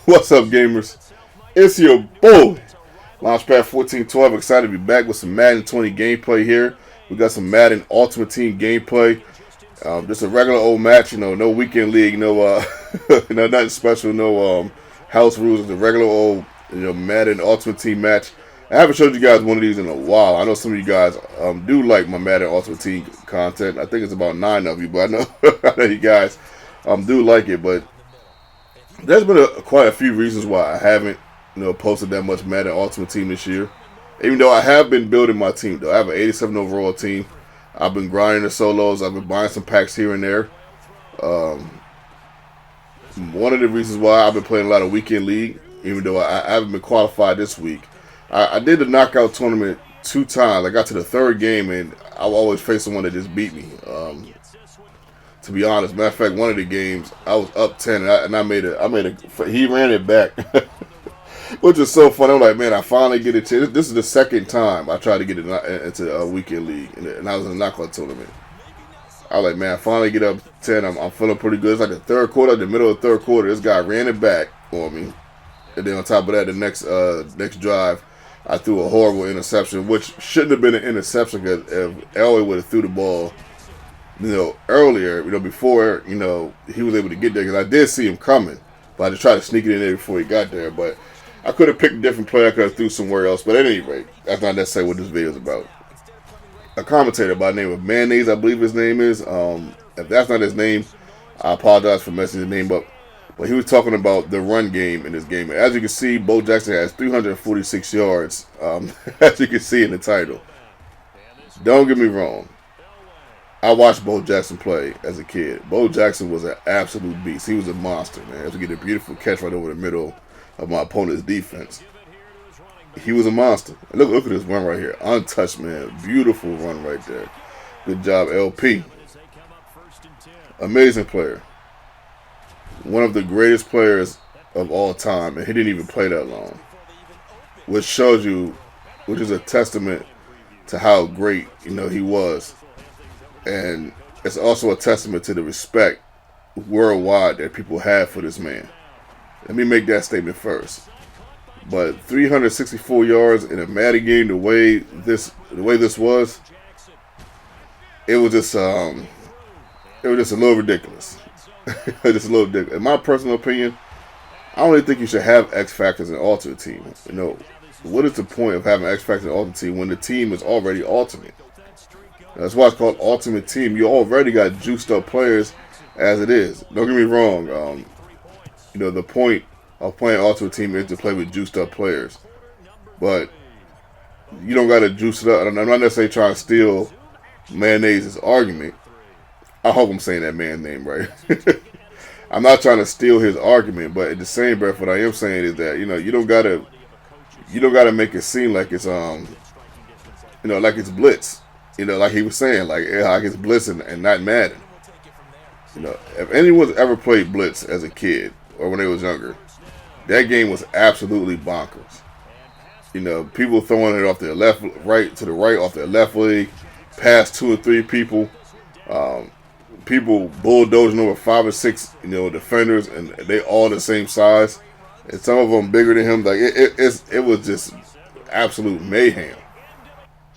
What's up, gamers? It's your boy, Launchpad 1412. Excited to be back with some Madden 20 gameplay here. We got some Madden Ultimate Team gameplay. Just a regular old match, no weekend league, nothing special, no house rules. It's a regular old, Madden Ultimate Team match. I haven't showed you guys one of these in a while. I know some of you guys do like my Madden Ultimate Team content. I think it's about 9 of you, but I know, I know you guys do like it, but there's been quite a few reasons why I haven't, posted that much Madden Ultimate Team this year. Even though I have been building my team, though. I have an 87 overall team. I've been grinding the solos. I've been buying some packs here and there. One of the reasons why I've been playing a lot of weekend league, even though I haven't been qualified this week. I did the knockout tournament 2 times. I got to the 3rd game, and I always faced someone that just beat me. To be honest, matter of fact, one of the games I was up 10, and I made a. He ran it back, which is so funny. I'm like, man, I finally get a chance. This is the 2nd time I tried to get into a weekend league, and I was in a knockout tournament. I was like, man, I finally get up 10. I'm feeling pretty good. It's like the 3rd quarter, the middle of the 3rd quarter. This guy ran it back on me, and then on top of that, the next drive, I threw a horrible interception, which shouldn't have been an interception because if Elway would have threw the ball, earlier, before, he was able to get there, because I did see him coming, but I just tried to sneak it in there before he got there. But I could have picked a different player. I could have threw somewhere else. But at any rate, that's not necessarily what this video is about. A commentator by the name of Mayonnaise, I believe his name is. If that's not his name, I apologize for messing his name up. But he was talking about the run game in this game. As you can see, Bo Jackson has 346 yards, as you can see in the title. Don't get me wrong. I watched Bo Jackson play as a kid. Bo Jackson was an absolute beast. He was a monster, man. To get a beautiful catch right over the middle of my opponent's defense. He was a monster. Look at this run right here. Untouched, man. Beautiful run right there. Good job, LP. Amazing player. One of the greatest players of all time, and he didn't even play that long. Which shows you, which is a testament to how great, he was. And it's also a testament to the respect worldwide that people have for this man. Let me make that statement first. But 364 yards in a Madden game, the way this was, it was just a little ridiculous. Just a little ridiculous. In my personal opinion, I don't really think you should have X factors in an alternate team. What is the point of having X factors in an alternate team when the team is already ultimate? That's why it's called Ultimate Team. You already got juiced up players as it is. Don't get me wrong. The point of playing Ultimate Team is to play with juiced up players. But you don't got to juice it up. I'm not necessarily trying to steal Mayonnaise's argument. I hope I'm saying that man's name right. I'm not trying to steal his argument, but in the same breath, what I am saying is that you don't gotta make it seem like it's like it's blitz. Like he was saying, like it's Blitz and not Madden. If anyone's ever played Blitz as a kid or when they was younger, that game was absolutely bonkers. People throwing it off their right to the right, off their left leg, past 2 or 3 people. People bulldozing over 5 or 6, defenders, and they all the same size, and some of them bigger than him. Like it was just absolute mayhem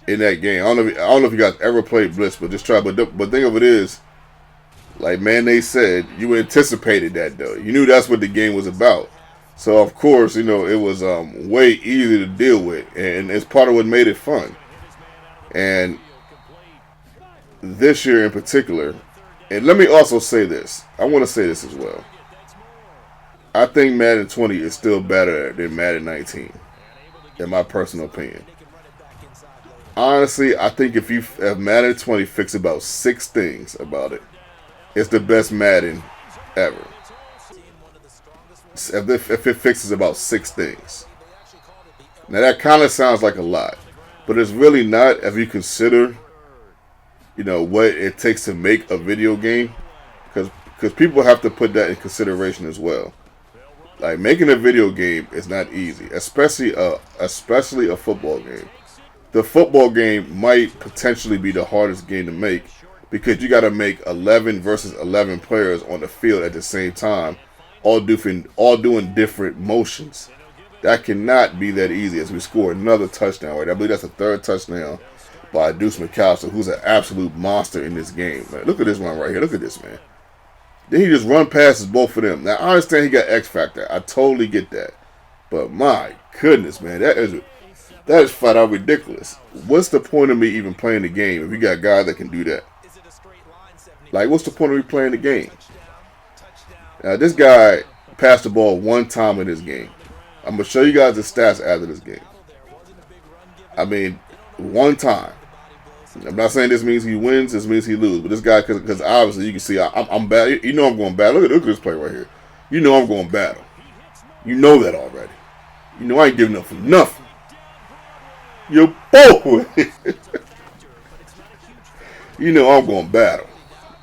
in that game. I don't know if you guys ever played Blitz, but just try. But think of it is, like Mayonnaise said, you anticipated that though. You knew that's what the game was about. So of course, it was way easier to deal with, and it's part of what made it fun. And this year in particular, and let me also say this. I want to say this as well. I think Madden 20 is still better than Madden 19, in my personal opinion. Honestly, I think if Madden 20 fixed about 6 things about it, it's the best Madden ever. If it fixes about 6 things. Now that kind of sounds like a lot, but it's really not if you consider, what it takes to make a video game, because people have to put that in consideration as well. Like making a video game is not easy, especially a football game. The football game might potentially be the hardest game to make because you got to make 11 versus 11 players on the field at the same time all doing different motions. That cannot be that easy as we score another touchdown. Right? I believe that's the third touchdown by Deuce McAllister, who's an absolute monster in this game. Man, look at this one right here. Look at this, man. Then he just run passes both of them. Now, I understand he got X Factor. I totally get that. But my goodness, man, that is flat out ridiculous. What's the point of me even playing the game if you got guys that can do that? Like, what's the point of me playing the game? Now, this guy passed the ball one time in this game. I'm going to show you guys the stats after this game. I mean, one time. I'm not saying this means he wins. This means he loses. But this guy, because obviously you can see I'm bad. You know I'm going battle. Look at this play right here. You know I'm going battle. You know that already. You know I ain't giving up for nothing. Your boy. You know I'm going battle.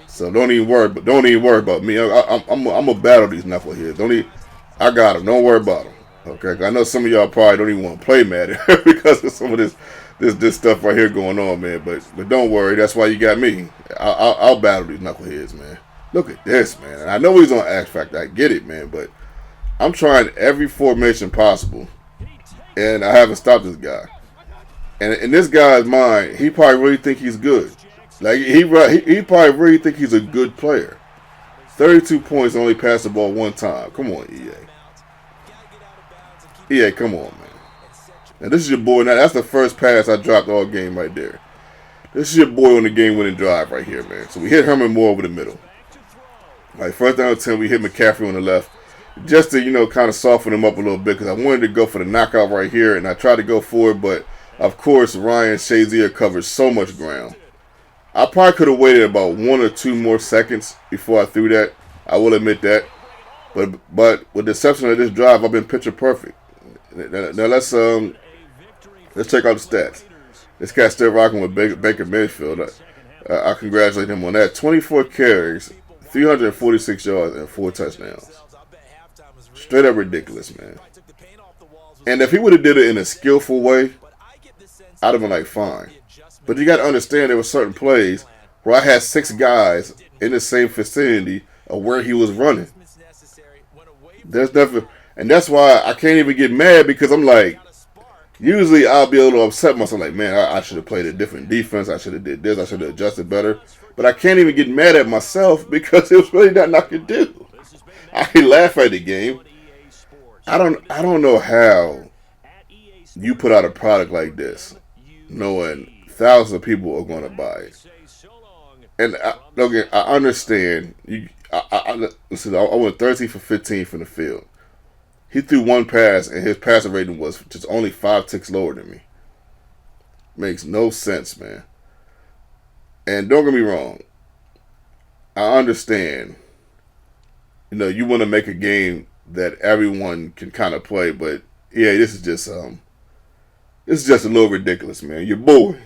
So don't even worry about me. I'm gonna battle these knuckleheads. I got them. Don't worry about them. Okay, I know some of y'all probably don't even want to play Madden because of some of this stuff right here going on, man. But don't worry, that's why you got me. I'll battle these knuckleheads, man. Look at this, man. And I know he's on X Factor. I get it, man. But I'm trying every formation possible, and I haven't stopped this guy. And in this guy's mind, he probably really think he's good. Like he probably really think he's a good player. 32 points, only passed the ball one time. Come on, EA. EA, come on, man. Now this is your boy. Now that's the first pass I dropped all game right there. This is your boy on the game-winning drive right here, man. So we hit Herman Moore over the middle. All right, first down 10, we hit McCaffrey on the left, just to kind of soften him up a little bit because I wanted to go for the knockout right here, and I tried to go for it, but of course Ryan Shazier covered so much ground. I probably could have waited about 1 or 2 more seconds before I threw that. I will admit that. But with the exception of this drive, I've been picture perfect. Now let's check out the stats. This guy's still rocking with Baker Mayfield. I congratulate him on that. 24 carries, 346 yards, and 4 touchdowns. Straight up ridiculous, man. And if he would have did it in a skillful way, I'd have been like, fine. But you got to understand there were certain plays where I had 6 guys in the same vicinity of where he was running. There's nothing, and that's why I can't even get mad because I'm like, usually I'll be able to upset myself like, man, I should have played a different defense. I should have did this. I should have adjusted better. But I can't even get mad at myself because it was really nothing I could do. I can laugh at the game. I don't know how you put out a product like this knowing thousands of people are going to buy it. And I understand. Listen, I went 13 for 15 from the field. He threw one pass, and his passer rating was just only 5 ticks lower than me. Makes no sense, man. And don't get me wrong. I understand. You want to make a game that everyone can kind of play, but yeah, this is just a little ridiculous, man. Your boy.